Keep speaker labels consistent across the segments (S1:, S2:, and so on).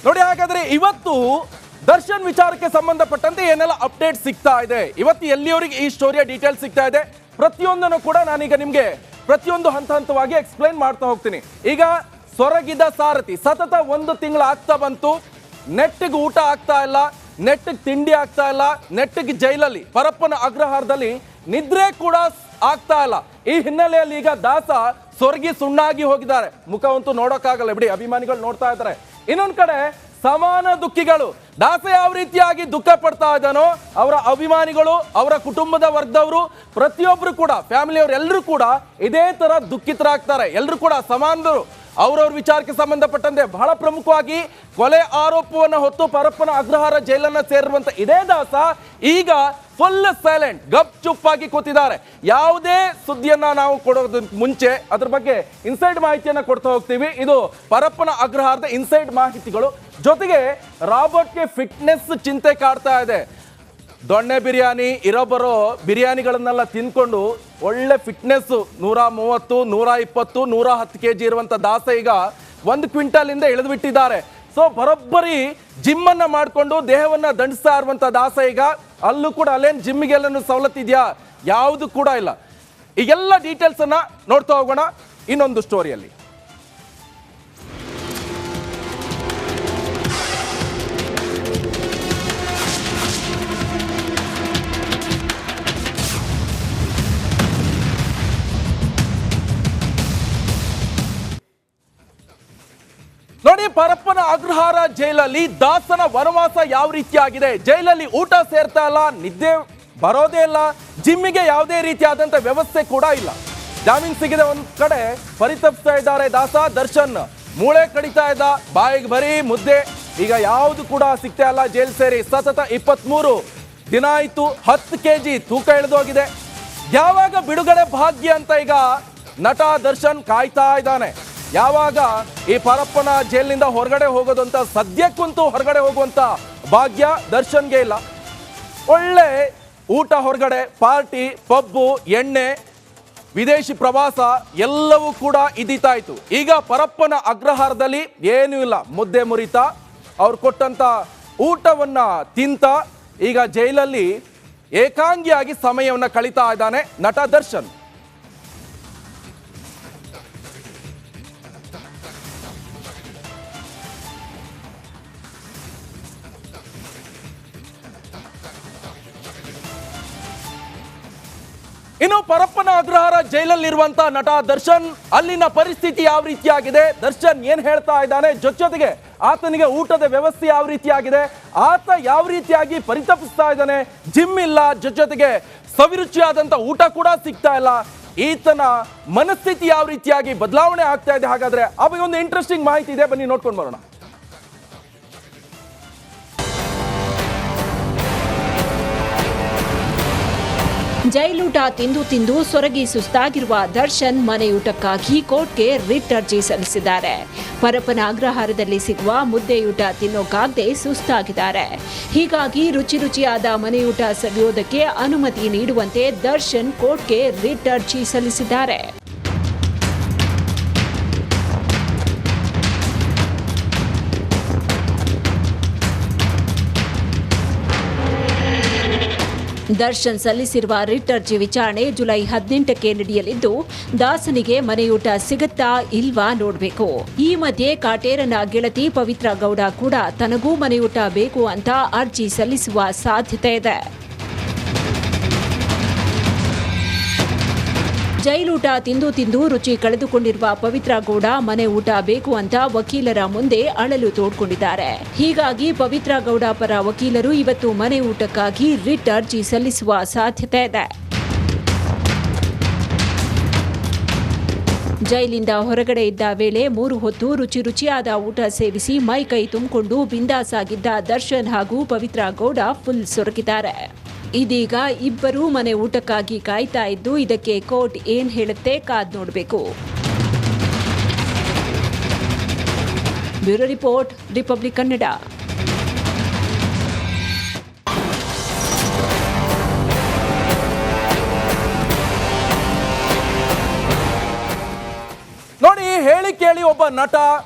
S1: ನೋಡಿ, ಹಾಗಾದ್ರೆ ಇವತ್ತು ದರ್ಶನ್ ವಿಚಾರಕ್ಕೆ ಸಂಬಂಧಪಟ್ಟಂತೆ ಏನೆಲ್ಲ ಅಪ್ಡೇಟ್ ಸಿಗ್ತಾ ಇದೆ, ಇವತ್ತು ಎಲ್ಲಿಯವರಿಗೆ ಈ ಸ್ಟೋರಿಯ ಡೀಟೇಲ್ಸ್ ಸಿಗ್ತಾ ಇದೆ, ಪ್ರತಿಯೊಂದನ್ನು ಕೂಡ ನಾನೀಗ ನಿಮ್ಗೆ ಪ್ರತಿಯೊಂದು ಹಂತ ಹಂತವಾಗಿ ಎಕ್ಸ್ಪ್ಲೈನ್ ಮಾಡ್ತಾ ಹೋಗ್ತೀನಿ. ಈಗ ಸೊರಗಿದ ಸಾರಥಿ ಸತತ 1 ತಿಂಗಳು ಆಗ್ತಾ ಬಂತು, ನೆಟ್ಟಿಗೆ ಊಟ ಆಗ್ತಾ ಇಲ್ಲ, ನೆಟ್ಟಿಗೆ ತಿಂಡಿ ಆಗ್ತಾ ಇಲ್ಲ, ನೆಟ್ಟಿಗೆ ಜೈಲಲ್ಲಿ ಪರಪ್ಪನ ಅಗ್ರಹಾರದಲ್ಲಿ ನಿದ್ರೆ ಕೂಡ ಆಗ್ತಾ ಇಲ್ಲ. ಈ ಹಿನ್ನೆಲೆಯಲ್ಲಿ ಈಗ ದಾಸ ಸೊರಗಿ ಸುಣ್ಣಾಗಿ ಹೋಗಿದ್ದಾರೆ. ಮುಖವಂತೂ ನೋಡೋಕ್ಕಾಗಲ್ಲ ಬಿಡಿ, ಅಭಿಮಾನಿಗಳು ನೋಡ್ತಾ ಇದ್ದಾರೆ. ಇನ್ನೊಂದ್ ಕಡೆ ಸಮಾನ ದುಃಖಿಗಳು. ದಾಸ ಯಾವ ರೀತಿಯಾಗಿ ದುಃಖ ಪಡ್ತಾ ಇದ್ದಾನೋ ಅವರ ಅಭಿಮಾನಿಗಳು, ಅವರ ಕುಟುಂಬದ ವರ್ಗದವರು, ಪ್ರತಿಯೊಬ್ರು ಕೂಡ ಫ್ಯಾಮಿಲಿಯವರು ಎಲ್ಲರೂ ಕೂಡ ಇದೇ ತರ ದುಃಖಿತರಾಗ್ತಾರೆ. ಎಲ್ಲರೂ ಕೂಡ ಸಮಾನರು. ಅವ್ರವ್ರ ವಿಚಾರಕ್ಕೆ ಸಂಬಂಧಪಟ್ಟಂತೆ ಬಹಳ ಪ್ರಮುಖವಾಗಿ ಕೊಲೆ ಆರೋಪವನ್ನು ಹೊತ್ತು ಪರಪ್ಪನ ಅಗ್ರಹಾರ ಜೈಲನ್ನ ಸೇರಿರುವಂತ ಇದೇ ದಾಸ ಈಗ ಫುಲ್ ಸೈಲೆಂಟ್, ಗಪ್ ಚುಪ್ಪಾಗಿ ಕೂತಿದ್ದಾರೆ. ಯಾವುದೇ ಸುದ್ದಿಯನ್ನ ನಾವು ಕೊಡೋದ್ರ ಮುಂಚೆ ಅದ್ರ ಬಗ್ಗೆ ಇನ್ಸೈಡ್ ಮಾಹಿತಿಯನ್ನ ಕೊಡ್ತಾ ಹೋಗ್ತೀವಿ. ಇದು ಪರಪ್ಪನ ಅಗ್ರಹಾರದ ಇನ್ಸೈಡ್ ಮಾಹಿತಿಗಳು. ಜೊತೆಗೆ ರಾಬರ್ಟ್ಗೆ ಫಿಟ್ನೆಸ್ ಚಿಂತೆ ಕಾಡ್ತಾ ಇದೆ. ದೊಣ್ಣೆ ಬಿರಿಯಾನಿ, ಇರೋಬರೋ ಬಿರಿಯಾನಿಗಳನ್ನೆಲ್ಲ ತಿನ್ಕೊಂಡು ಒಳ್ಳೆ ಫಿಟ್ನೆಸ್, 130, 120, 110 kg ಇರುವಂತ ದಾಸ ಈಗ 1 ಕ್ವಿಂಟಲ್ ಇಂದ ಇಳಿದು ಬಿಟ್ಟಿದ್ದಾರೆ. ಸೊ ಬರೋಬ್ಬರಿ ಜಿಮ್ ಅನ್ನ ಮಾಡಿಕೊಂಡು ದೇಹವನ್ನ ದಂಡಿಸ್ತಾ ಇರುವಂತ ದಾಸ ಈಗ ಅಲ್ಲೂ ಕೂಡ ಅಲ್ಲೇನು ಜಿಮ್ಗೆಲ್ಲೂ ಸವಲತ್ತಿದೆಯಾ? ಯಾವುದು ಕೂಡ ಇಲ್ಲ. ಈಗೆಲ್ಲ ಡೀಟೇಲ್ಸ್ ಅನ್ನ ನೋಡ್ತಾ ಹೋಗೋಣ ಇನ್ನೊಂದು ಸ್ಟೋರಿಯಲ್ಲಿ. ನೋಡಿ, ಪರಪ್ಪನ ಅಗ್ರಹಾರ ಜೈಲಲ್ಲಿ ದಾಸನ ವನವಾಸ ಯಾವ ರೀತಿಯಾಗಿದೆ. ಜೈಲಲ್ಲಿ ಊಟ ಸೇರ್ತಾ ಇಲ್ಲ, ನಿದ್ದೆ ಬರೋದೇ ಇಲ್ಲ, ಜಿಮ್ಮಿಗೆ ಯಾವುದೇ ರೀತಿಯಾದಂತ ವ್ಯವಸ್ಥೆ ಕೂಡ ಇಲ್ಲ. ಜಾಮೀನು ಸಿಗದೆ ಒಂದ್ ಕಡೆ ಪರಿತಪಿಸ್ತಾ ಇದ್ದಾರೆ ದಾಸ. ದರ್ಶನ್ ಮೂಳೆ ಕಡಿತಾ ಇದ್ದ, ಬಾಯಿಗೆ ಬರೀ ಮುದ್ದೆ. ಈಗ ಯಾವುದು ಕೂಡ ಸಿಗ್ತಾ ಇಲ್ಲ. ಜೈಲ್ ಸೇರಿ ಸತತ 23 ದಿನ ಆಯ್ತು. 10 kg ತೂಕ ಇಳಿದೋಗಿದೆ. ಯಾವಾಗ ಬಿಡುಗಡೆ ಭಾಗ್ಯ ಅಂತ ಈಗ ನಟ ದರ್ಶನ್ ಕಾಯ್ತಾ ಇದ್ದಾನೆ. ಯಾವಾಗ ಈ ಪರಪ್ಪನ ಜೈಲಿನಿಂದ ಹೊರಗಡೆ ಹೋಗೋದು ಅಂತ. ಸದ್ಯಕ್ಕಂತೂ ಹೊರಗಡೆ ಹೋಗುವಂತ ಭಾಗ್ಯ ದರ್ಶನ್ಗೆ ಇಲ್ಲ. ಒಳ್ಳೆ ಊಟ, ಹೊರಗಡೆ ಪಾರ್ಟಿ, ಪಬ್ಬು, ಎಣ್ಣೆ, ವಿದೇಶಿ ಪ್ರವಾಸ ಎಲ್ಲವೂ ಕೂಡ ಇದಿತಾಯ್ತು. ಈಗ ಪರಪ್ಪನ ಅಗ್ರಹಾರದಲ್ಲಿ ಏನೂ ಇಲ್ಲ. ಮುದ್ದೆ ಮುರಿತ, ಅವ್ರು ಕೊಟ್ಟಂತ ಊಟವನ್ನ ತಿಂತ ಈಗ ಜೈಲಲ್ಲಿ ಏಕಾಂಗಿಯಾಗಿ ಸಮಯವನ್ನ ಕಳೀತಾ ಇದ್ದಾನೆ ನಟ ದರ್ಶನ್. ಇನ್ನು ಪರಪ್ಪನ ಅಗ್ರಹಾರ ಜೈಲಲ್ಲಿರುವಂತ ನಟ ದರ್ಶನ್, ಅಲ್ಲಿನ ಪರಿಸ್ಥಿತಿ ಯಾವ ರೀತಿಯಾಗಿದೆ, ದರ್ಶನ್ ಏನ್ ಹೇಳ್ತಾ ಇದ್ದಾನೆ, ಜೊತೆಗೆ ಆತನಿಗೆ ಊಟದ ವ್ಯವಸ್ಥೆ ಯಾವ ರೀತಿಯಾಗಿದೆ, ಆತ ಯಾವ ರೀತಿಯಾಗಿ ಪರಿತಪಿಸ್ತಾ ಇದ್ದಾನೆ. ಜಿಮ್ ಇಲ್ಲ, ಜೊತೆಗೆ ಸವಿರುಚಿಯಾದಂತ ಊಟ ಕೂಡ ಸಿಗ್ತಾ ಇಲ್ಲ. ಈತನ ಮನಸ್ಥಿತಿ ಯಾವ ರೀತಿಯಾಗಿ ಬದಲಾವಣೆ ಆಗ್ತಾ ಇದೆ. ಹಾಗಾದ್ರೆ ಆ ಬಗ್ಗೆ ಒಂದು ಇಂಟ್ರೆಸ್ಟಿಂಗ್ ಮಾಹಿತಿ ಇದೆ, ಬನ್ನಿ ನೋಡ್ಕೊಂಡು ಬರೋಣ.
S2: ಜೈಲೂಟ ತಿಂದು ತಿಂದು ಸೊರಗಿ ಸುಸ್ತಾಗಿರುವ ದರ್ಶನ್ ಮನೆಯೂಟಕ್ಕಾಗಿ ಕೋರ್ಟ್ಗೆ ರಿಟ್ ಅರ್ಜಿ ಸಲ್ಲಿಸಿದ್ದಾರೆ. ಪರಪ್ಪನ ಅಗ್ರಹಾರದಲ್ಲಿ ಸಿಗುವ ಮುದ್ದೆಯೂಟ ತಿನ್ನೋಕಾಗದೆ ಸುಸ್ತಾಗಿದ್ದಾರೆ. ಹೀಗಾಗಿ ರುಚಿಯಾದ ಮನೆಯೂಟ ಸವಿಯೋದಕ್ಕೆ ಅನುಮತಿ ನೀಡುವಂತೆ ದರ್ಶನ್ ಕೋರ್ಟ್ಗೆ ರಿಟ್ ಅರ್ಜಿ ಸಲ್ಲಿಸಿದ್ದಾರೆ. ದರ್ಶನ್ ಸಲ್ಲಿಸಿರುವ ರಿಟ್ ಅರ್ಜಿ ವಿಚಾರಣೆ ಜುಲೈ 18ಕ್ಕೆ ನಡೆಯಲಿದ್ದು, ದಾಸನಿಗೆ ಮನೆಯೂಟ ಸಿಗುತ್ತಾ ಇಲ್ವಾ ನೋಡಬೇಕು. ಈ ಮಧ್ಯೆ ಕಾಟೇರನ ಗೆಳತಿ ಪವಿತ್ರ ಗೌಡ ಕೂಡ ತನಗೂ ಮನೆಯೂಟ ಬೇಕು ಅಂತ ಅರ್ಜಿ ಸಲ್ಲಿಸುವ ಸಾಧ್ಯತೆ ಇದೆ. ಜೈಲೂಟ ತಿಂದು ತಿಂದು ರುಚಿ ಕಳೆದುಕೊಂಡಿರುವ ಪವಿತ್ರ ಗೌಡ ಮನೆ ಊಟ ಬೇಕು ಅಂತ ವಕೀಲರ ಮುಂದೆ ಅಳಲು ತೋಡ್ಕೊಂಡಿದ್ದಾರೆ. ಹೀಗಾಗಿ ಪವಿತ್ರ ಗೌಡ ಪರ ವಕೀಲರು ಇವತ್ತು ಮನೆ ಊಟಕ್ಕಾಗಿ ರಿಟ್ ಅರ್ಜಿ ಸಲ್ಲಿಸುವ ಸಾಧ್ಯತೆ ಇದೆ. ಜೈಲಿಂದ ಹೊರಗಡೆ ಇದ್ದ ವೇಳೆ 3 ಹೊತ್ತು ರುಚಿಯಾದ ಊಟ ಸೇವಿಸಿ ಮೈ ಕೈ ತುಂಬಿಕೊಂಡು ಬಿಂದಾಸಾಗಿದ್ದ ದರ್ಶನ್ ಹಾಗೂ ಪವಿತ್ರ ಗೌಡ ಫುಲ್ ಸೊರಗಿದ್ದಾರೆ. ಇದೀಗ ಇಬ್ಬರೂ ಮನೆ ಊಟಕ್ಕಾಗಿ ಕಾಯ್ತಾ ಇದ್ದು, ಇದಕ್ಕೆ ಕೋರ್ಟ್ ಏನ್ ಹೇಳುತ್ತೆ ಕಾದ್ ನೋಡಬೇಕು. Bureau report, republic Kannada.
S1: ನೋಡಿ, ಹೇಳಿ ಕೇಳಿ ಒಬ್ಬ ನಟ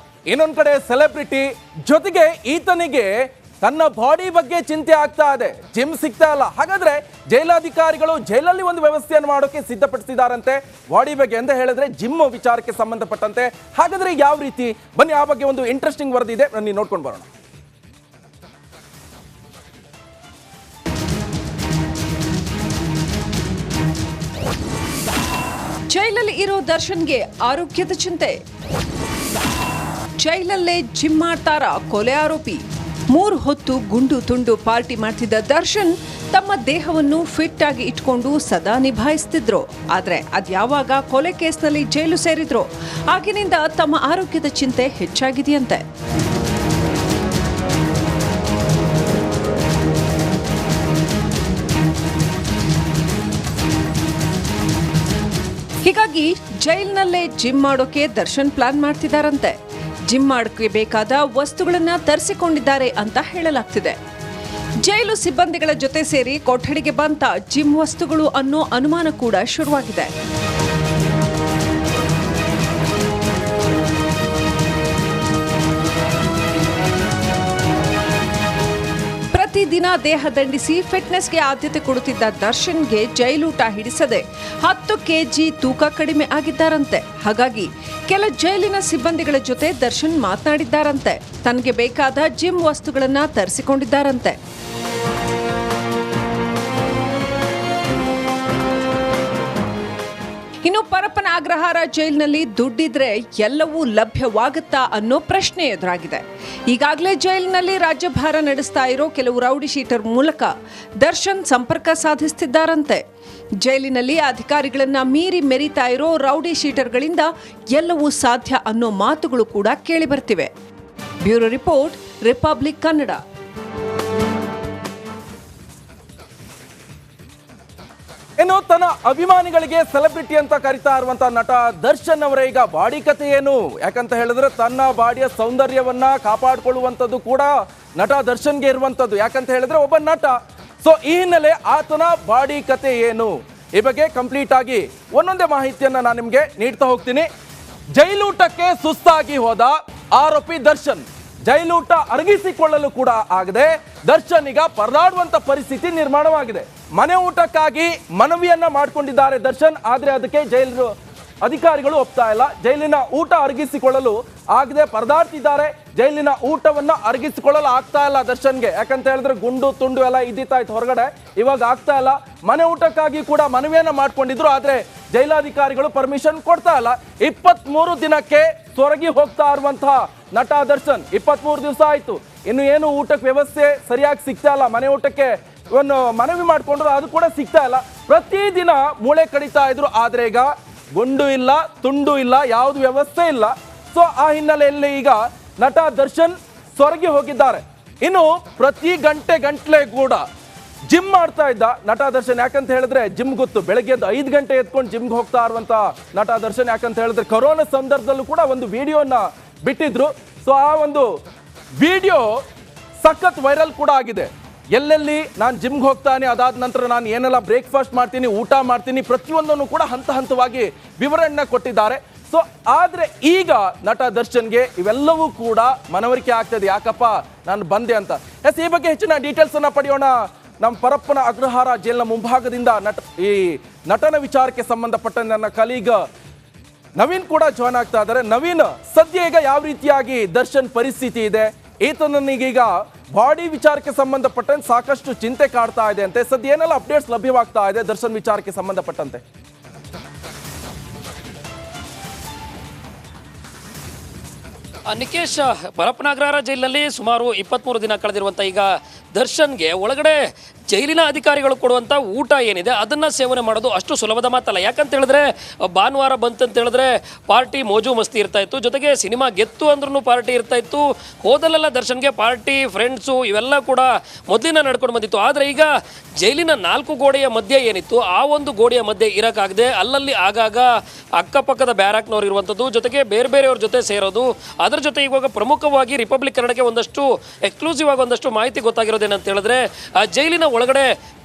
S1: ಇನ್ನೊಂದ್ ಕಡೆ ಸೆಲೆಬ್ರಿಟಿ, ಜೊತೆಗೆ ಈತನಿಗೆ ತನ್ನ ಬಾಡಿ ಬಗ್ಗೆ ಚಿಂತೆ ಆಗ್ತಾ ಇದೆ, ಜಿಮ್ ಸಿಗ್ತಾ ಇಲ್ಲ. ಹಾಗಾದ್ರೆ ಜೈಲಾಧಿಕಾರಿಗಳು ಜೈಲಲ್ಲಿ ಒಂದು ವ್ಯವಸ್ಥೆಯನ್ನು ಮಾಡೋಕೆ ಸಿದ್ಧಪಡಿಸಿದಾರಂತೆ ಬಾಡಿ ಬಗ್ಗೆ ಅಂತ ಹೇಳಿದ್ರೆ ಜಿಮ್ ವಿಚಾರಕ್ಕೆ ಸಂಬಂಧಪಟ್ಟಂತೆ. ಹಾಗಾದ್ರೆ ಯಾವ ರೀತಿ, ಬನ್ನಿ ಆ ಬಗ್ಗೆ ಒಂದು ಇಂಟ್ರೆಸ್ಟಿಂಗ್ ವರದಿ ಇದೆ, ಬನ್ನಿ ನೋಡ್ಕೊಂಡು ಬರೋಣ.
S3: ಜೈಲಲ್ಲಿ ಇರೋ ದರ್ಶನ್ಗೆ ಆರೋಗ್ಯದ ಚಿಂತೆ. ಜೈಲಲ್ಲೇ ಜಿಮ್ ಮಾಡ್ತಾರ ಕೊಲೆ ಆರೋಪಿ. 3 ಹೊತ್ತು ಗುಂಡು ತುಂಡು ಪಾರ್ಟಿ ಮಾಡ್ತಿದ್ದ ದರ್ಶನ್ ತಮ್ಮ ದೇಹವನ್ನು ಫಿಟ್ ಆಗಿ ಇಟ್ಕೊಂಡು ಸದಾ ನಿಭಾಯಿಸ್ತಿದ್ರು. ಆದ್ರೆ ಅದ್ಯಾವಾಗ ಕೊಲೆ ಕೇಸ್ನಲ್ಲಿ ಜೈಲು ಸೇರಿದ್ರು ಆಗಿನಿಂದ ತಮ್ಮ ಆರೋಗ್ಯದ ಚಿಂತೆ ಹೆಚ್ಚಾಗಿದೆಯಂತೆ. ಹೀಗಾಗಿ ಜೈಲ್ನಲ್ಲೇ ಜಿಮ್ ಮಾಡೋಕೆ ದರ್ಶನ್ ಪ್ಲಾನ್ ಮಾಡ್ತಿದ್ದಾರಂತೆ. ಜಿಮ್ ಮಾಡೋಕೆ ಬೇಕಾದ ವಸ್ತುಗಳನ್ನ ತರಿಸಿಕೊಂಡಿದ್ದಾರೆ ಅಂತ ಹೇಳಲಾಗ್ತಿದೆ. ಜೈಲು ಸಿಬ್ಬಂದಿಗಳ ಜೊತೆ ಸೇರಿ ಕೊಠಡಿಗೆ ಬಂತ ಜಿಮ್ ವಸ್ತುಗಳು ಅನ್ನೋ ಅನುಮಾನ ಕೂಡ ಶುರುವಾಗಿದೆ. ಪ್ರತಿದಿನ ದೇಹ ದಂಡಿಸಿ ಫಿಟ್ನೆಸ್ಗೆ ಆದ್ಯತೆ ಕೊಡುತ್ತಿದ್ದ ದರ್ಶನ್ಗೆ ಜೈಲೂಟ ಹಿಡಿಸದೆ 10 ಕೆಜಿ ತೂಕ ಕಡಿಮೆ ಆಗಿದ್ದಾರಂತೆ. ಹಾಗಾಗಿ ಕೆಲ ಜೈಲಿನ ಸಿಬ್ಬಂದಿಗಳ ಜೊತೆ ದರ್ಶನ್ ಮಾತನಾಡಿದ್ದಾರಂತೆ. ತನಗೆ ಬೇಕಾದ ಜಿಮ್ ವಸ್ತುಗಳನ್ನ ತರಿಸಿಕೊಂಡಿದ್ದಾರಂತೆ. ಇನ್ನು ಪರಪ್ಪನ ಅಗ್ರಹಾರ ಜೈಲಿನಲ್ಲಿ ದುಡ್ಡಿದ್ರೆ ಎಲ್ಲವೂ ಲಭ್ಯವಾಗುತ್ತಾ ಅನ್ನೋ ಪ್ರಶ್ನೆ ಎದುರಾಗಿದೆ. ಈಗಾಗಲೇ ಜೈಲಿನಲ್ಲಿ ರಾಜ್ಯಭಾರ ನಡೆಸ್ತಾ ಇರೋ ಕೆಲವು ರೌಡಿ ಶೀಟರ್ ಮೂಲಕ ದರ್ಶನ್ ಸಂಪರ್ಕ ಸಾಧಿಸುತ್ತಿದ್ದಾರಂತೆ. ಜೈಲಿನಲ್ಲಿ ಅಧಿಕಾರಿಗಳನ್ನ ಮೀರಿ ಮೆರಿತಾ ಇರೋ ರೌಡಿ ಶೀಟರ್ಗಳಿಂದ ಎಲ್ಲವೂ ಸಾಧ್ಯ ಅನ್ನೋ ಮಾತುಗಳು ಕೂಡ ಕೇಳಿಬರ್ತಿವೆ. Bureau report, republic Kannada.
S1: ಇನ್ನು ತನ್ನ ಅಭಿಮಾನಿಗಳಿಗೆ ಸೆಲೆಬ್ರಿಟಿ ಅಂತ ಕರಿತಾ ಇರುವಂತ ನಟ ದರ್ಶನ್ ಅವರ ಈಗ ಬಾಡಿ ಕಥೆ ಏನು? ಯಾಕಂತ ಹೇಳಿದ್ರೆ ತನ್ನ ಬಾಡಿಯ ಸೌಂದರ್ಯವನ್ನ ಕಾಪಾಡಿಕೊಳ್ಳುವಂಥದ್ದು ಕೂಡ ನಟ ದರ್ಶನ್ಗೆ ಇರುವಂಥದ್ದು. ಯಾಕಂತ ಹೇಳಿದ್ರೆ ಒಬ್ಬ ನಟ. ಸೊ ಈ ಹಿನ್ನೆಲೆ ಆತನ ಬಾಡಿ ಕಥೆ ಏನು, ಈ ಬಗ್ಗೆ ಕಂಪ್ಲೀಟ್ ಆಗಿ ಒಂದೊಂದೇ ಮಾಹಿತಿಯನ್ನ ನಾನು ನಿಮ್ಗೆ ನೀಡ್ತಾ ಹೋಗ್ತೀನಿ. ಜೈಲೂಟಕ್ಕೆ ಸುಸ್ತಾಗಿ ಹೋದ ಆರೋಪಿ ದರ್ಶನ್ ಜೈಲೂಟ ಅರಗಿಸಿಕೊಳ್ಳಲು ಕೂಡ ಆಗದೆ ದರ್ಶನ್ ಈಗ ಪರದಾಡುವಂತ ಪರಿಸ್ಥಿತಿ ನಿರ್ಮಾಣವಾಗಿದೆ. ಮನೆ ಊಟಕ್ಕಾಗಿ ಮನವಿಯನ್ನ ಮಾಡಿಕೊಂಡಿದ್ದಾರೆ ದರ್ಶನ್, ಆದ್ರೆ ಅದಕ್ಕೆ ಜೈಲು ಅಧಿಕಾರಿಗಳು ಒಪ್ತಾ ಇಲ್ಲ. ಜೈಲಿನ ಊಟ ಅರಗಿಸಿಕೊಳ್ಳಲು ಆಗದೆ ಪರದಾಡ್ತಿದ್ದಾರೆ. ಜೈಲಿನ ಊಟವನ್ನ ಅರಗಿಸಿಕೊಳ್ಳಲು ಆಗ್ತಾ ಇಲ್ಲ ದರ್ಶನ್ಗೆ. ಯಾಕಂತ ಹೇಳಿದ್ರೆ ಗುಂಡು ತುಂಡು ಎಲ್ಲ ಇದ್ದಿತ್ತಾಯ್ತು ಹೊರಗಡೆ, ಇವಾಗ ಆಗ್ತಾ ಇಲ್ಲ. ಮನೆ ಊಟಕ್ಕಾಗಿ ಕೂಡ ಮನವಿಯನ್ನ ಮಾಡ್ಕೊಂಡಿದ್ರು, ಆದ್ರೆ ಜೈಲಾಧಿಕಾರಿಗಳು ಪರ್ಮಿಷನ್ ಕೊಡ್ತಾ ಇಲ್ಲ. 23 ದಿನಕ್ಕೆ ಸೊರಗಿ ಹೋಗ್ತಾ ಇರುವಂತಹ ನಟ ದರ್ಶನ್ 23 ದಿವಸ ಆಯ್ತು, ಇನ್ನು ಏನು ಊಟಕ್ಕೆ ವ್ಯವಸ್ಥೆ ಸರಿಯಾಗಿ ಸಿಗ್ತಾ ಇಲ್ಲ. ಮನೆ ಊಟಕ್ಕೆ ಒಂದು ಮನವಿ ಮಾಡ್ಕೊಂಡ್ರು, ಅದು ಕೂಡ ಸಿಗ್ತಾ ಇಲ್ಲ. ಪ್ರತಿದಿನ ಮೂಳೆ ಕಡಿತಾ ಇದ್ರು, ಆದ್ರೆ ಈಗ ಗುಂಡು ಇಲ್ಲ, ತುಂಡು ಇಲ್ಲ, ಯಾವುದು ವ್ಯವಸ್ಥೆ ಇಲ್ಲ. ಸೊ ಆ ಹಿನ್ನೆಲೆಯಲ್ಲಿ ಈಗ ನಟ ದರ್ಶನ್ ಸೊರಗಿ ಹೋಗಿದ್ದಾರೆ. ಇನ್ನು ಪ್ರತಿ ಗಂಟೆ ಕೂಡ ಜಿಮ್ ಮಾಡ್ತಾ ಇದ್ದ ನಟ ದರ್ಶನ್. ಯಾಕಂತ ಹೇಳಿದ್ರೆ ಜಿಮ್ ಗೊತ್ತು, ಬೆಳಗ್ಗೆ 5 ಗಂಟೆ ಎತ್ಕೊಂಡು ಜಿಮ್ಗೆ ಹೋಗ್ತಾ ಇರುವಂತ ನಟ ದರ್ಶನ್. ಯಾಕಂತ ಹೇಳಿದ್ರೆ ಕೊರೋನಾ ಸಂದರ್ಭದಲ್ಲೂ ಕೂಡ ಒಂದು ವಿಡಿಯೋನ ಬಿಟ್ಟಿದ್ರು. ಸೊ ಆ ಒಂದು ವಿಡಿಯೋ ಸಖತ್ ವೈರಲ್ ಕೂಡ ಆಗಿದೆ. ಎಲ್ಲೆಲ್ಲಿ ನಾನು ಜಿಮ್ಗೆ ಹೋಗ್ತಾನೆ, ಅದಾದ ನಂತರ ನಾನು ಏನೆಲ್ಲ ಬ್ರೇಕ್ಫಾಸ್ಟ್ ಮಾಡ್ತೀನಿ, ಊಟ ಮಾಡ್ತೀನಿ, ಪ್ರತಿಯೊಂದನ್ನು ಕೂಡ ಹಂತವಾಗಿ ವಿವರಣೆ ಕೊಟ್ಟಿದ್ದಾರೆ. ಸೊ ಆದ್ರೆ ಈಗ ನಟ ದರ್ಶನ್ಗೆ ಇವೆಲ್ಲವೂ ಕೂಡ ಮನವರಿಕೆ ಆಗ್ತದೆ, ಯಾಕಪ್ಪ ನಾನು ಬಂದೆ ಅಂತ. ಎಸ್, ಈ ಬಗ್ಗೆ ಹೆಚ್ಚಿನ ಡೀಟೇಲ್ಸ್ ಅನ್ನ ಪಡೆಯೋಣ. ನಮ್ಮ ಪರಪ್ಪನ ಅಗ್ರಹಾರ ಜೈಲಿನ ಮುಂಭಾಗದಿಂದ ಈ ನಟನ ವಿಚಾರಕ್ಕೆ ಸಂಬಂಧಪಟ್ಟ ನನ್ನ ಕಲೀಗ್ ನವೀನ್ ಕೂಡ ಜಾಯ್ನ್ ಆಗ್ತಾ ಇದ್ದಾರೆ. ನವೀನ್, ಸದ್ಯ ಈಗ ಯಾವ ರೀತಿಯಾಗಿ ದರ್ಶನ್ ಪರಿಸ್ಥಿತಿ ಇದೆ? ಈತನಿಗೀಗ ಬಾಡಿ ವಿಚಾರಕ್ಕೆ ಸಂಬಂಧಪಟ್ಟಂತೆ ಸಾಕಷ್ಟು ಚಿಂತೆ ಕಾಡ್ತಾ ಇದೆ ಅಂತೆ. ಸದ್ಯ ಏನೆಲ್ಲ ಅಪ್ಡೇಟ್ಸ್ ಲಭ್ಯವಾಗ್ತಾ ಇದೆ ದರ್ಶನ್ ವಿಚಾರಕ್ಕೆ ಸಂಬಂಧಪಟ್ಟಂತೆ?
S4: ನಿಕೇಶ್, ಪರಪ್ಪನ ಅಗ್ರಹಾರ ಜೈಲಿನಲ್ಲಿ ಸುಮಾರು 23 ದಿನ ಕಳೆದಿರುವಂಥ ಈಗ ದರ್ಶನ್ಗೆ ಒಳಗಡೆ ಜೈಲಿನ ಅಧಿಕಾರಿಗಳು ಕೊಡುವಂಥ ಊಟ ಏನಿದೆ ಅದನ್ನು ಸೇವನೆ ಮಾಡೋದು ಅಷ್ಟು ಸುಲಭದ ಮಾತಲ್ಲ. ಯಾಕಂತ ಹೇಳಿದ್ರೆ ಭಾನುವಾರ ಬಂತಂತ ಹೇಳಿದ್ರೆ ಪಾರ್ಟಿ ಮೋಜು ಮಸ್ತಿ ಇರ್ತಾ ಇತ್ತು, ಜೊತೆಗೆ ಸಿನಿಮಾ ಗೆತ್ತು ಅಂದ್ರೂ ಪಾರ್ಟಿ ಇರ್ತಾ ಇತ್ತು. ಹೋದಲ್ಲೆಲ್ಲ ದರ್ಶನ್ಗೆ ಪಾರ್ಟಿ, ಫ್ರೆಂಡ್ಸು ಇವೆಲ್ಲ ಕೂಡ ಮೊದಲಿನ ನಡ್ಕೊಂಡು ಬಂದಿತ್ತು. ಆದರೆ ಈಗ ಜೈಲಿನ 4 ಗೋಡೆಯ ಮಧ್ಯೆ ಏನಿತ್ತು ಆ ಒಂದು ಗೋಡೆಯ ಮಧ್ಯೆ ಇರೋಕ್ಕಾಗದೆ ಅಲ್ಲಲ್ಲಿ ಆಗಾಗ ಅಕ್ಕಪಕ್ಕದ ಬ್ಯಾರಾಕ್ನವ್ರು ಇರುವಂಥದ್ದು, ಜೊತೆಗೆ ಬೇರೆ ಬೇರೆಯವ್ರ ಜೊತೆ ಸೇರೋದು, ಅದರ ಜೊತೆ ಇವಾಗ ಪ್ರಮುಖವಾಗಿ ರಿಪಬ್ಲಿಕ್ ಕನ್ನಡಕ್ಕೆ ಒಂದಷ್ಟು ಎಕ್ಸ್ಕ್ಲೂಸಿವ್ ಆಗಿ ಒಂದಷ್ಟು ಮಾಹಿತಿ ಗೊತ್ತಾಗಿರೋದೇನಂತ ಹೇಳಿದ್ರೆ ಆ ಜೈಲಿನ ಒಳಗಡೆ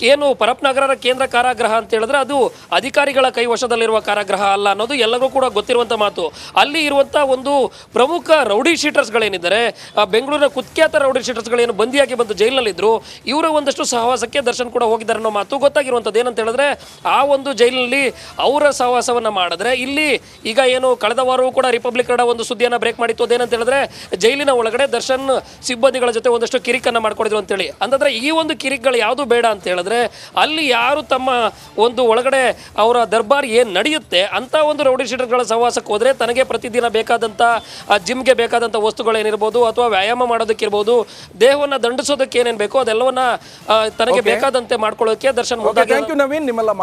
S4: ಏನು ಪರಪ್ನಗರ ಕೇಂದ್ರ ಕಾರಾಗೃಹ ಅಂತ ಹೇಳಿದ್ರೆ ಅದು ಅಧಿಕಾರಿಗಳ ಕೈವಶದಲ್ಲಿರುವ ಕಾರಾಗೃಹ ಅಲ್ಲ ಅನ್ನೋದು ಎಲ್ಲರಿಗೂ ಕೂಡ ಗೊತ್ತಿರುವಂತ ಮಾತು. ಅಲ್ಲಿ ಇರುವಂತ ಒಂದು ಪ್ರಮುಖ ರೌಡಿ ಶೀಟರ್ಸ್ಗಳೇನಿದ್ದಾರೆ, ಬೆಂಗಳೂರಿನ ಕುಖ್ಯಾತ ರೌಡಿ ಶೀಟರ್ಸ್ಗಳೇನು ಬಂದಿಯಾಗಿ ಬಂದು ಜೈಲಿನಲ್ಲಿದ್ರು, ಇವರ ಒಂದಷ್ಟು ಸಹವಾಸಕ್ಕೆ ದರ್ಶನ್ ಕೂಡ ಹೋಗಿದ್ದಾರೆ ಅನ್ನೋ ಮಾತು ಗೊತ್ತಾಗಿರುವಂಥದ್ದು. ಏನಂತ ಹೇಳಿದ್ರೆ ಆ ಒಂದು ಜೈಲಿನಲ್ಲಿ ಅವರ ಸಹವಾಸವನ್ನ ಮಾಡಿದ್ರೆ ಇಲ್ಲಿ ಈಗ ಏನು ಕಳೆದ ವಾರವೂ ಕೂಡ ರಿಪಬ್ಲಿಕ್ ಕನ್ನಡ ಒಂದು ಸುದ್ದಿಯನ್ನ ಬ್ರೇಕ್ ಮಾಡಿತ್ತು. ಅದೇನಂತ ಹೇಳಿದ್ರೆ ಜೈಲಿನ ಒಳಗಡೆ ದರ್ಶನ್ ಸಿಬ್ಬಂದಿಗಳ ಜೊತೆ ಒಂದಷ್ಟು ಕಿರಿಕನ್ನ ಮಾಡ್ಕೊಂಡಿದ್ರು ಅಂತೇಳಿ. ಅಂತಂದ್ರೆ ಈ ಒಂದು ಕಿರಿಕ್ಗಳು ಯಾವುದು ಬೇಡ ಅಂತ ಹೇಳಿದ್ರೆ ಅಲ್ಲಿ ಯಾರು ತಮ್ಮ ಒಂದು ಒಳಗಡೆ ಅವರ ದರ್ಬಾರ್ ಏನ್ ನಡೆಯುತ್ತೆ ಅಂತ ಒಂದು ರೌಡಿ ಶೀಟರ್ಗಳ ಸಹವಾಸಕ್ಕೆ ಹೋದ್ರೆ ತನಗೆ ಪ್ರತಿದಿನ ಬೇಕಾದಂತ ಜಿಮ್ಗೆ ಬೇಕಾದಂತ ವಸ್ತುಗಳೇನಿರ್ಬೋದು ಅಥವಾ ವ್ಯಾಯಾಮ ಮಾಡೋದಕ್ಕಿರ್ಬೋದು, ದೇಹವನ್ನ ದಂಡಿಸೋದಕ್ಕೆ ಏನೇನ್ ಬೇಕೋ ಅದೆಲ್ಲವನ್ನ ತನಗೆ ಬೇಕಾದಂತೆ ಮಾಡ್ಕೊಳ್ಳೋಕೆ ದರ್ಶನ್
S1: ಥ್ಯಾಂಕ್ ಯು ನವೀನ್. ನಿಮ್ಮೆಲ್ಲ